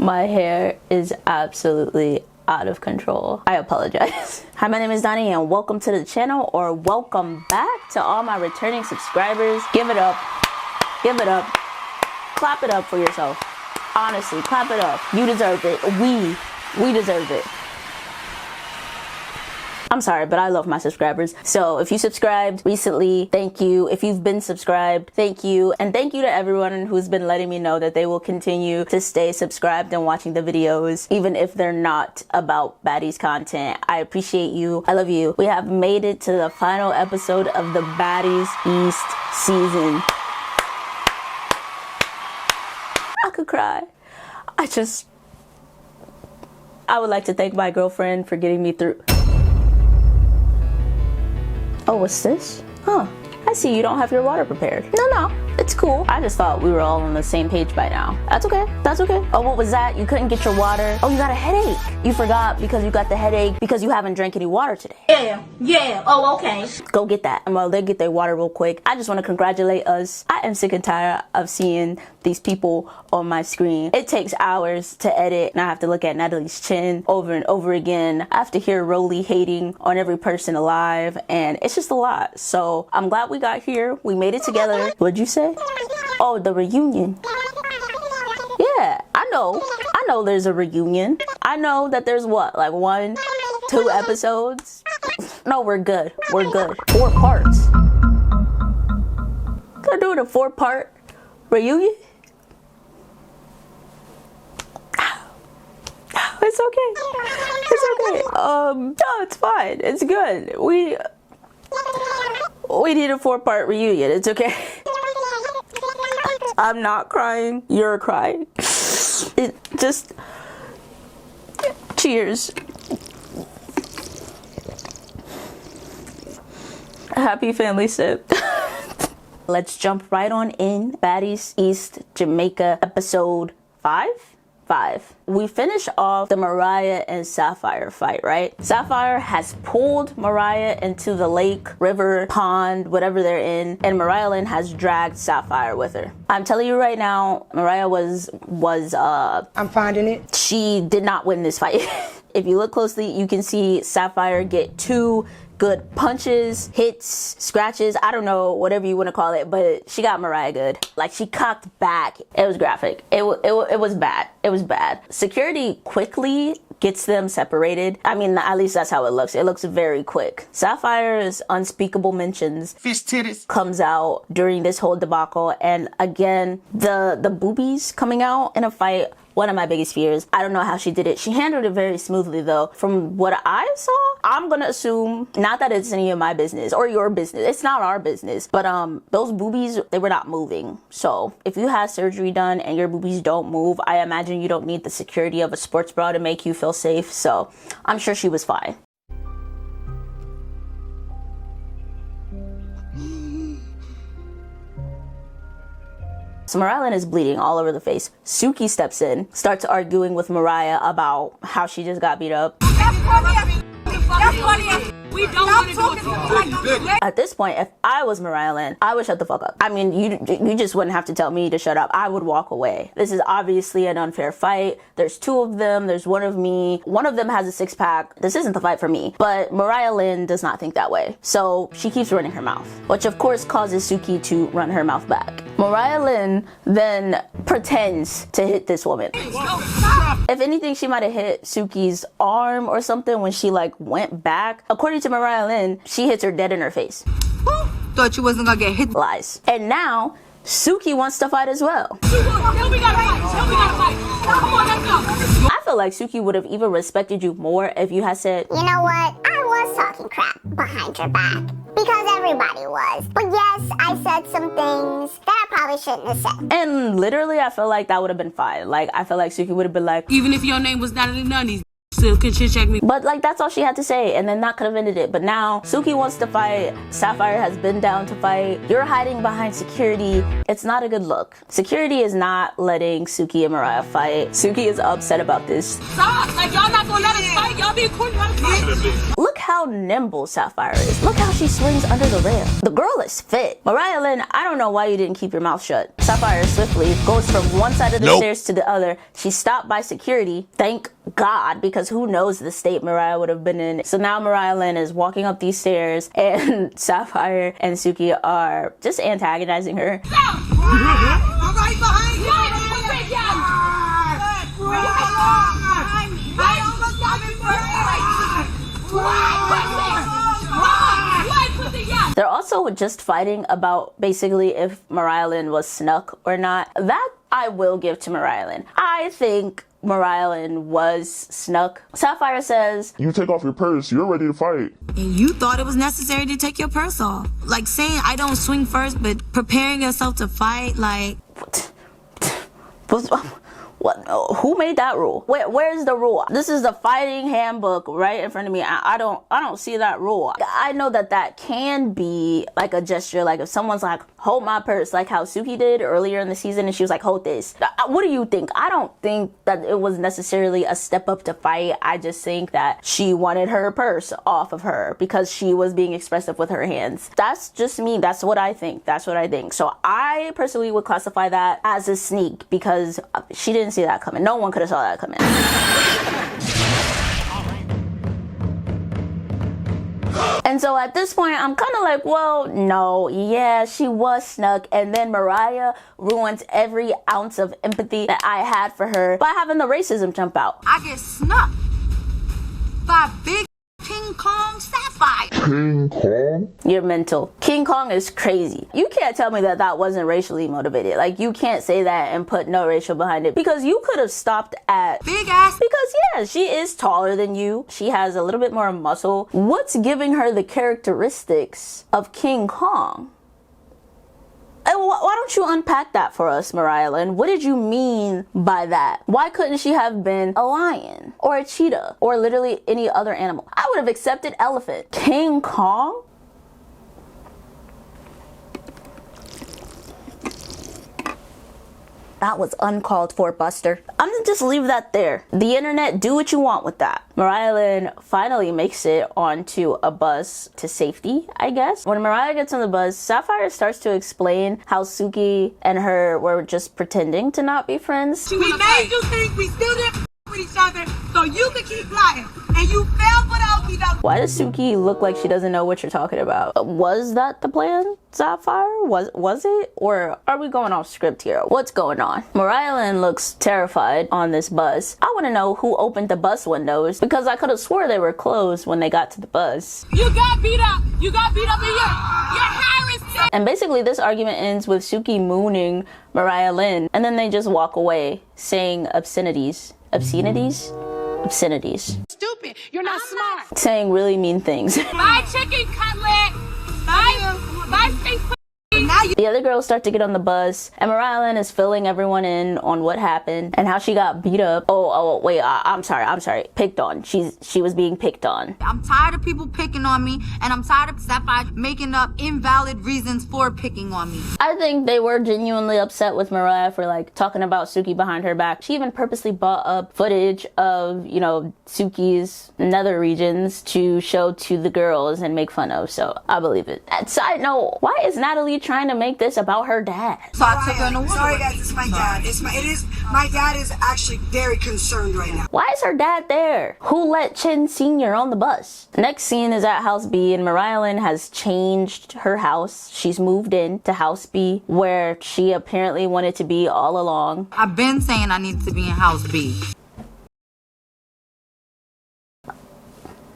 My hair is absolutely out of control. I apologize. Hi, my name is Donnie and welcome to the channel, or welcome back to all my returning subscribers. Give it up. Give it up. Clap it up for yourself. Honestly, clap it up. You deserve it. We deserve it. I'm sorry, but I love my subscribers. So if you subscribed recently, thank you. If you've been subscribed, thank you. And thank you to everyone who's been letting me know that they will continue to stay subscribed and watching the videos, even if they're not about Baddies content. I appreciate you. I love you. We have made it to the final episode of the Baddies East season. I could cry. I would like to thank my girlfriend for getting me through. Oh, what's this? Huh. I see you don't have your water prepared. No, it's cool. I just thought we were all on the same page by now. That's okay. That's okay. Oh, what was that? You couldn't get your water? Oh, you got a headache. You forgot because you got the headache because you haven't drank any water today. Yeah. Oh, okay. Go get that. And while they get their water real quick, I just want to congratulate us. I am sick and tired of seeing these people on my screen. It takes hours to edit, and I have to look at Natalie's chin over and over again. I have to hear Rolly hating on every person alive, and it's just a lot. So I'm glad we got here. We made it together. What'd you say? Oh, the reunion. Yeah, I know there's a reunion. I know that there's what, like 1, 2 episodes? No, we're good. We're good. 4 parts. They're doing a 4-part reunion? It's okay. It's okay. No, it's fine. It's good. We need a 4-part reunion. It's okay. I'm not crying. You're crying. It just... Cheers. Happy family sip. Let's jump right on in. Baddies East Jamaica episode 5. We finish off the Mariah and Sapphire fight, right? Sapphire has pulled Mariah into the lake, river, pond, whatever they're in, and Mariahlynn has dragged Sapphire with her. I'm telling you right now, Mariah was I'm finding it. She did not win this fight. If you look closely, you can see Sapphire get 2 good punches, hits, scratches, I don't know, whatever you want to call it, but she got Mariah good. Like, she cocked back. It was graphic. It was bad. It was bad. Security quickly gets them separated. I mean, at least that's how it looks. It looks very quick. Sapphire's unspeakable mentions fish titties comes out during this whole debacle, and again, the boobies coming out in a fight. One of my biggest fears. I don't know how she did it. She handled it very smoothly though. From what I saw, I'm gonna assume, not that it's any of my business or your business. It's not our business. But those boobies, they were not moving. So if you had surgery done and your boobies don't move, I imagine you don't need the security of a sports bra to make you feel safe. So I'm sure she was fine. So Mariahlynn is bleeding all over the face. Suki steps in, starts arguing with Mariah about how she just got beat up. We don't want to go. At this point, if I was Mariahlynn, I would shut the fuck up. I mean, you just wouldn't have to tell me to shut up. I would walk away. This is obviously an unfair fight. There's 2 of them. There's 1 of me. One of them has a 6-pack. This isn't the fight for me. But Mariahlynn does not think that way. So she keeps running her mouth, which of course causes Suki to run her mouth back. Mariahlynn then pretends to hit this woman. If anything, she might have hit Suki's arm or something when she like went back. According to Mariahlynn, she hits her dead in her face. Thought you wasn't gonna get hit. Lies. And now Suki wants to fight as well. I feel like Suki would have even respected you more if you had said, you know what? I was talking crap behind your back. Because everybody was. But yes, I said some things that I probably shouldn't have said. And literally, I feel like that would have been fine. Like, I feel like Suki would have been like, even if your name was not in none of these, Still can shit check me. But like that's all she had to say, and then that could have ended it. But now Suki wants to fight. Sapphire has been down to fight. You're hiding behind security. It's not a good look. Security is not letting Suki and Mariah fight. Suki is upset about this. Stop! Like y'all not gonna let us fight. Y'all being cool. Look how nimble Sapphire is. Look how she swings under the rail. The girl is fit. Mariahlynn, I don't know why you didn't keep your mouth shut. Sapphire swiftly goes from one side of the stairs to the other. She's stopped by security. Thank God, because who knows the state Mariah would have been in. So now Mariahlynn is walking up these stairs and Sapphire and Suki are just antagonizing her. Right behind you! They're also just fighting about basically if Mariahlynn was snuck or not. That I will give to Mariahlynn. I think Mariahlynn was snuck. Sapphire says, "You take off your purse, you're ready to fight." And you thought it was necessary to take your purse off. Like saying I don't swing first, but preparing yourself to fight, like... What? Who made that rule? Where's the rule? This is the fighting handbook right in front of me. I don't see that rule. I know that can be like a gesture, like if someone's like, hold my purse, like how Suki did earlier in the season, and she was like, hold this. What do you think? I don't think that it was necessarily a step up to fight. I just think that she wanted her purse off of her because she was being expressive with her hands. That's just me. That's what I think. So I personally would classify that as a sneak because she didn't see that coming. No one could have saw that coming. And so at this point, I'm kind of like, well, no, yeah, she was snuck. And then Mariah ruins every ounce of empathy that I had for her by having the racism jump out. I get snuck by big King Kong Sapphire. King Kong? You're mental. King Kong is crazy. You can't tell me that wasn't racially motivated. Like, you can't say that and put no racial behind it because you could have stopped at big ass. Because yeah, she is taller than you. She has a little bit more muscle. What's giving her the characteristics of King Kong? Why don't you unpack that for us, Mariahlynn? What did you mean by that? Why couldn't she have been a lion or a cheetah or literally any other animal? I would have accepted elephant. King Kong? That was uncalled for, Buster. I'm gonna just leave that there. The internet, do what you want with that. Mariahlynn finally makes it onto a bus to safety, I guess. When Mariah gets on the bus, Sapphire starts to explain how Suki and her were just pretending to not be friends. We made you think we still didn't with each other so you could keep lying. And you fell for those without. Why does Suki look like she doesn't know what you're talking about? Was that the plan, Sapphire? Was it? Or are we going off script here? What's going on? Mariahlynn looks terrified on this bus. I want to know who opened the bus windows because I could have swore they were closed when they got to the bus. You got beat up. You got beat up in your hair is sick. And basically this argument ends with Suki mooning Mariahlynn and then they just walk away saying obscenities. Obscenities? Obscenities. Stupid. You're not smart. Saying really mean things. Buy chicken cutlet. Buy steak. The other girls start to get on the bus and Mariahlynn is filling everyone in on what happened and how she got beat up. Wait, I'm sorry. Picked on. She was being picked on. I'm tired of people picking on me, and I'm tired of Sapphire making up invalid reasons for picking on me. I think they were genuinely upset with Mariah for like talking about Suki behind her back. She even purposely brought up footage of, Suki's nether regions to show to the girls and make fun of. So I believe it. And side note, why is Natalie trying to make this about her dad? So I took her in the water. Sorry guys, it's my dad. My dad is actually very concerned right now. Why is her dad there? Who let Chin Sr. on the bus? Next scene is at House B and Mariahlynn has changed her house. She's moved in to House B where she apparently wanted to be all along. I've been saying I need to be in House B.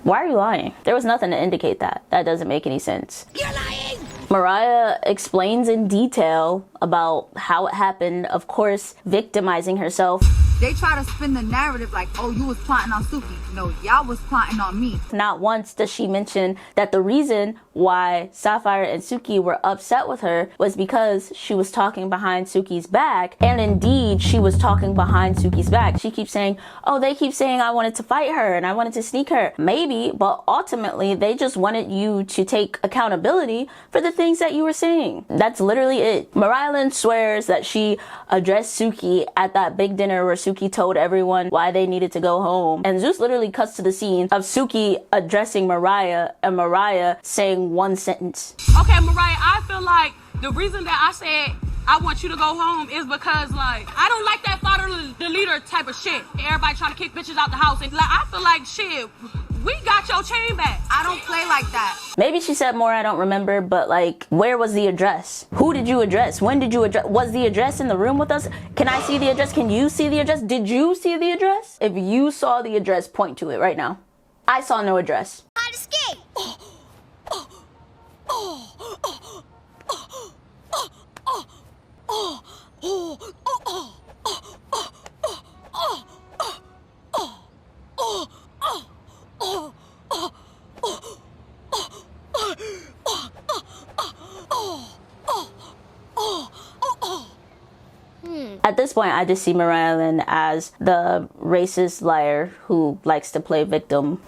Why are you lying? There was nothing to indicate that. That doesn't make any sense. You're lying. Mariah explains in detail about how it happened, of course, victimizing herself. They try to spin the narrative like, oh, you was plotting on Suki. No, y'all was plotting on me. Not once does she mention that the reason why Sapphire and Suki were upset with her was because she was talking behind Suki's back. And indeed, she was talking behind Suki's back. She keeps saying, oh, they keep saying I wanted to fight her and I wanted to sneak her. Maybe, but ultimately, they just wanted you to take accountability for the things that you were saying. That's literally it. Mariahlynn swears that she addressed Suki at that big dinner where Suki told everyone why they needed to go home. And Zeus literally cuts to the scene of Suki addressing Mariah and Mariah saying one sentence. Okay, Mariah, I feel like the reason that I said I want you to go home is because, like, I don't like that father the leader type of shit. Everybody trying to kick bitches out the house. And, like, I feel like, shit, we got your chain back. I don't play like that. Maybe she said more, I don't remember, but, like, where was the address? Who did you address? When did you address? Was the address in the room with us? Can I see the address? Can you see the address? Did you see the address? If you saw the address, point to it right now. I saw no address. How to skate? At this point, I just see Mariahlynn as the racist liar who likes to play victim.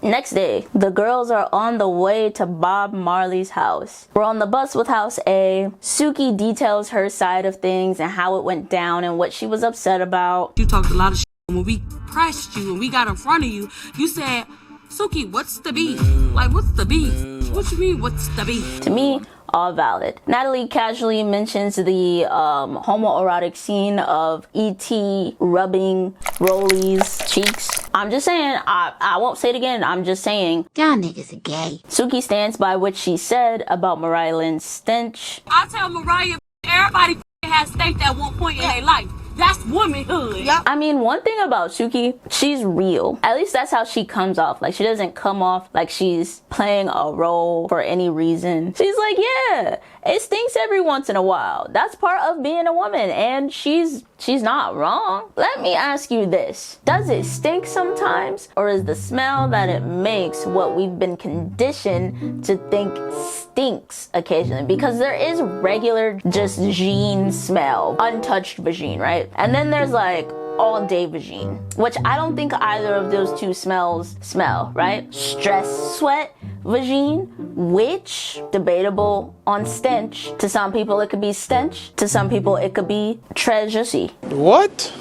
Next day, the girls are on the way to Bob Marley's house. We're on the bus with House A. Suki details her side of things and how it went down and what she was upset about. You talked a lot of shit. When we pressed you and we got in front of you, you said, Suki, what's the beef? Like, what's the beef? What you mean, what's the beef? To me, all valid. Natalie casually mentions the homoerotic scene of E.T. rubbing Rolly's cheeks. I'm just saying, I won't say it again, I'm just saying. Y'all niggas are gay. Suki stands by what she said about Mariahlynn's stench. I tell Mariah, everybody has stank at one point in their life. That's womanhood. Yep. I mean, one thing about Suki, she's real. At least that's how she comes off. Like, she doesn't come off like she's playing a role for any reason. She's like, yeah, it stinks every once in a while. That's part of being a woman, and she's not wrong. Let me ask you this. Does it stink sometimes, or is the smell that it makes what we've been conditioned to think stinks occasionally? Because there is regular just vagine smell, untouched vagine, right? And then there's like all day vagine, which I don't think either of those two smells smell, right? Stress sweat vagine, which debatable on stench. To some people it could be stench, to some people it could be treasure. What?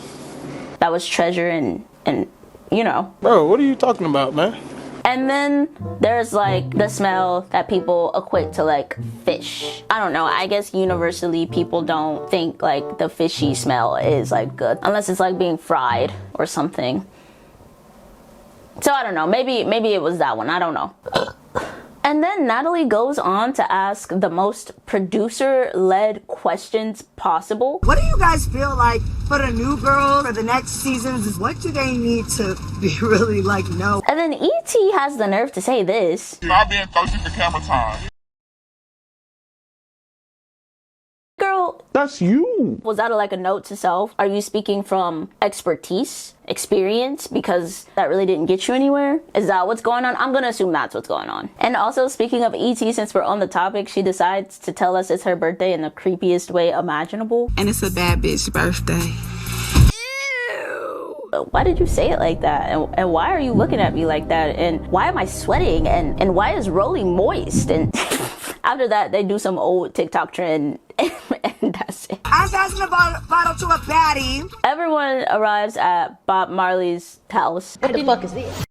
That was treasure and you know. Bro, what are you talking about, man? And then there's like the smell that people equate to like fish. I don't know, I guess universally people don't think like the fishy smell is like good unless it's like being fried or something. So I don't know, maybe it was that one, I don't know. And then Natalie goes on to ask the most producer-led questions possible. What do you guys feel like for the new girls for the next seasons? What do they need to be really like, no? And then E.T. has the nerve to say this. Stop being thirsty for camera time. Girl, That's you. was that like a note to self? Are you speaking from expertise, experience, because that really didn't get you anywhere? Is that what's going on? I'm gonna assume that's what's going on. And also, speaking of E.T., since we're on the topic, she decides to tell us it's her birthday in the creepiest way imaginable. And it's a bad bitch birthday. Why did you say it like that? And why are you looking at me like that? And why am I sweating? And why is Rolly moist? And after that, they do some old TikTok trend, and that's it. I'm passing a bottle to a baddie. Everyone arrives at Bob Marley's house. What the fuck is this?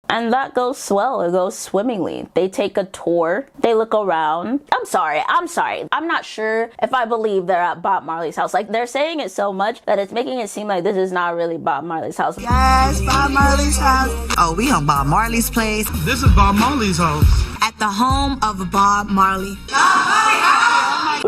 And that goes swell. It goes swimmingly. They take a tour. They look around. I'm sorry. I'm not sure if I believe they're at Bob Marley's house. Like, they're saying it so much that it's making it seem like this is not really Bob Marley's house. Yes, Bob Marley's house. Oh, we on Bob Marley's place. This is Bob Marley's house. At the home of Bob Marley.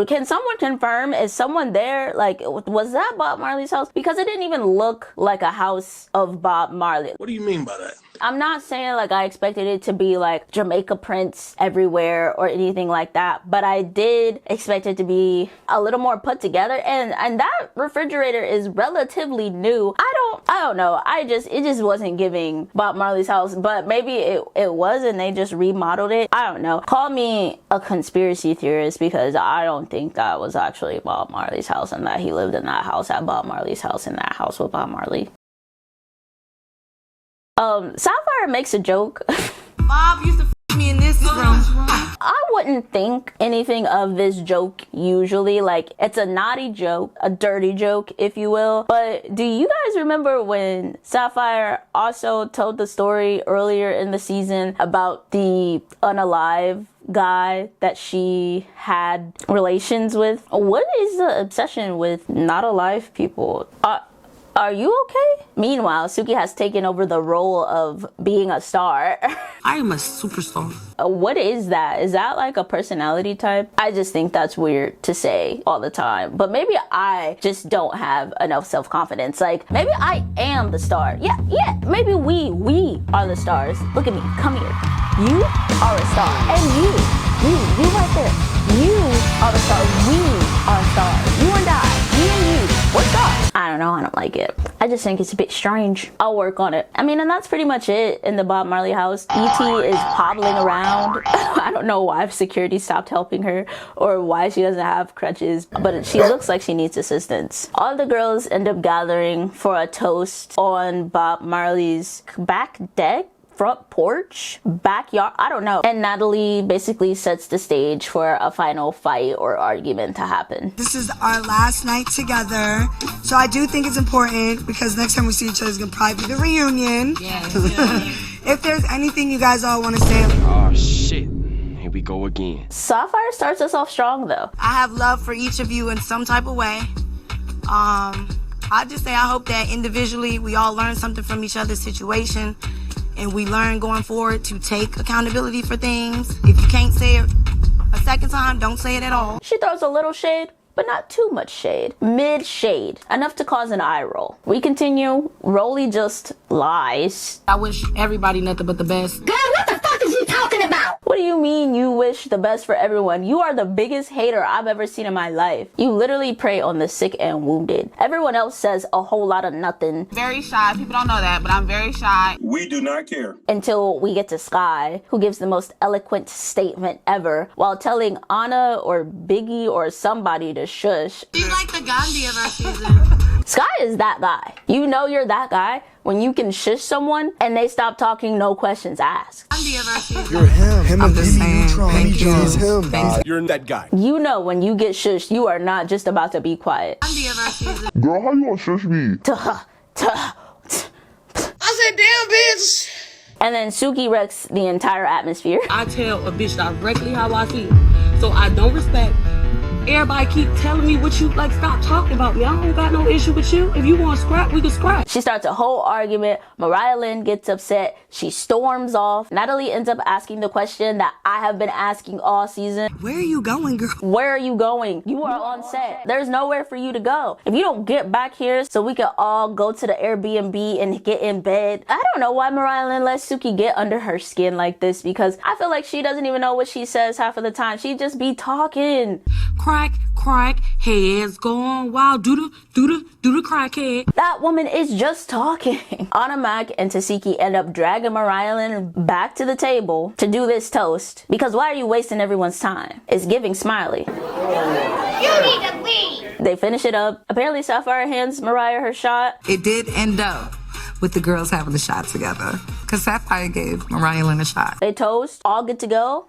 Can someone confirm, is someone there? Like, was that Bob Marley's house? Because it didn't even look like a house of Bob Marley. What do you mean by that? I'm not saying like I expected it to be like Jamaica prints everywhere or anything like that, but I did expect it to be a little more put together. And that refrigerator is relatively new. I I don't know. It just wasn't giving Bob Marley's house, but maybe it was and they just remodeled it. I don't know. Call me a conspiracy theorist because I don't think that was actually Bob Marley's house and that he lived in that house at Bob Marley's house in that house with Bob Marley. Sapphire makes a joke. Bob used to f me in this room. I wouldn't think anything of this joke usually. Like, it's a naughty joke, a dirty joke, if you will. But do you guys remember when Sapphire also told the story earlier in the season about the unalive guy that she had relations with? What is the obsession with not alive people? Are you okay? Meanwhile, Suki has taken over the role of being a star. I am a superstar. What is that? Is that like a personality type? I just think that's weird to say all the time. But maybe I just don't have enough self-confidence. Like, maybe I am the star. Yeah, maybe we are the stars. Look at me, come here. You are a star. And you right there. You are the star. We are stars. You and I, me and you, we're stars. I don't know, I don't like it. I just think it's a bit strange. I'll work on it. I mean, and that's pretty much it in the Bob Marley house. E.T. is hobbling around. I don't know why security stopped helping her or why she doesn't have crutches, but she looks like she needs assistance. All the girls end up gathering for a toast on Bob Marley's back deck, front porch, backyard, I don't know. And Natalie basically sets the stage for a final fight or argument to happen. This is our last night together, so I do think it's important because next time we see each other is gonna probably be the reunion. Yeah. If there's anything you guys all want to say. Oh shit, here we go again. Sapphire starts us off strong though. I have love for each of you in some type of way. I just say I hope that individually we all learn something from each other's situation and we learn going forward to take accountability for things. If you can't say it a second time, don't say it at all. She throws a little shade, but not too much shade. Mid shade, enough to cause an eye roll. We continue. Rolly just lies. I wish everybody nothing but the best. Girl, what the fuck is you talking about? What do you mean you wish the best for everyone? You are the biggest hater I've ever seen in my life. You literally prey on the sick and wounded. Everyone else says a whole lot of nothing. Very shy. People don't know that, but I'm very shy. We do not care. Until we get to Sky, who gives the most eloquent statement ever while telling Anna or Biggie or somebody to shush. She's like the Gandhi of our season. Sky is that guy. You know you're that guy when you can shush someone and they stop talking, no questions asked. Gandhi of our season. You're him. I'm just saying, thank you. He's him. You're that guy. You know when you get shushed, you are not just about to be quiet. Gandhi of our season. Girl, how you gonna shush me? I said, damn, bitch. And then Suki wrecks the entire atmosphere. I tell a bitch directly how I feel. So I don't respect. Everybody keep telling me what you like. Stop talking about me. I don't got no issue with you. If you want to scrap, we can scrap. She starts a whole argument. Mariahlynn gets upset. She storms off. Natalie ends up asking the question that I have been asking all season. Where are you going, girl? Where are you going? You are on set. There's nowhere for you to go. If you don't get back here so we can all go to the Airbnb and get in bed. I don't know why Mariahlynn lets Suki get under her skin like this because I feel like she doesn't even know what she says half of the time. She just be talking. Crack, heads going wild, do the crackhead. That woman is just talking. Anna Mac and Tasiki end up dragging Mariahlynn back to the table to do this toast because why are you wasting everyone's time? It's giving Smiley. You need to leave. They finish it up. Apparently Sapphire hands Mariah her shot. It did end up with the girls having the shot together because Sapphire gave Mariahlynn a shot. They toast, all good to go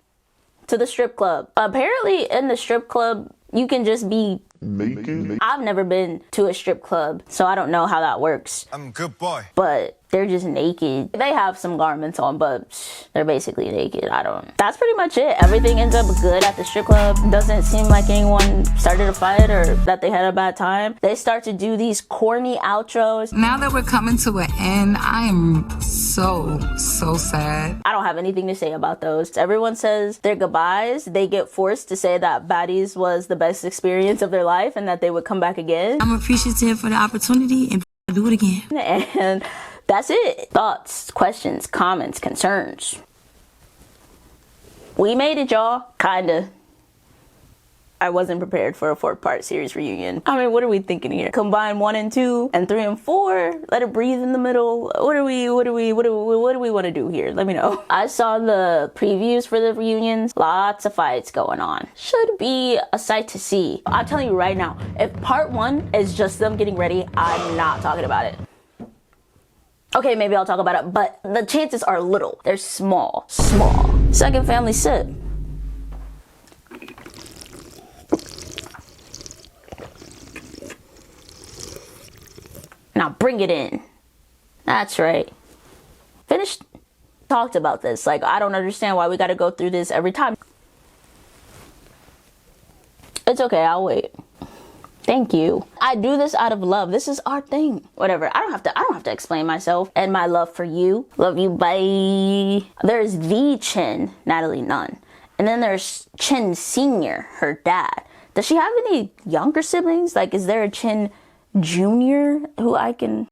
to the strip club. Apparently in the strip club, you can just be Naked. I've never been to a strip club, so I don't know how that works. I'm a good boy. But they're just naked. They have some garments on, but they're basically naked. That's pretty much it. Everything ends up good at the strip club. Doesn't seem like anyone started a fight or that they had a bad time. They start to do these corny outros. Now that we're coming to an end, I am so sad. I don't have anything to say about those. Everyone says their goodbyes. They get forced to say that Baddies was the best experience of their life and that they would come back again. I'm appreciative for the opportunity and do it again. And that's it. Thoughts, questions, comments, concerns. We made it, y'all. Kinda. I wasn't prepared for a 4-part series reunion. I mean, what are we thinking here? Combine 1 and 2 and 3 and 4? Let it breathe in the middle? What do we want to do here? Let me know. I saw the previews for the reunions. Lots of fights going on. Should be a sight to see. I'm telling you right now, if part 1 is just them getting ready, I'm not talking about it. Okay, maybe I'll talk about it, but the chances are little. They're small. Second family sip. Now bring it in. That's right. Finished. Talked about this. Like, I don't understand why we gotta go through this every time. It's okay, I'll wait. Thank you. I do this out of love. This is our thing. Whatever. I don't have to explain myself and my love for you. Love you, bye. There's the Chin, Natalie Nunn. And then there's Chin Sr., her dad. Does she have any younger siblings? Like, is there a Chin Jr. who I can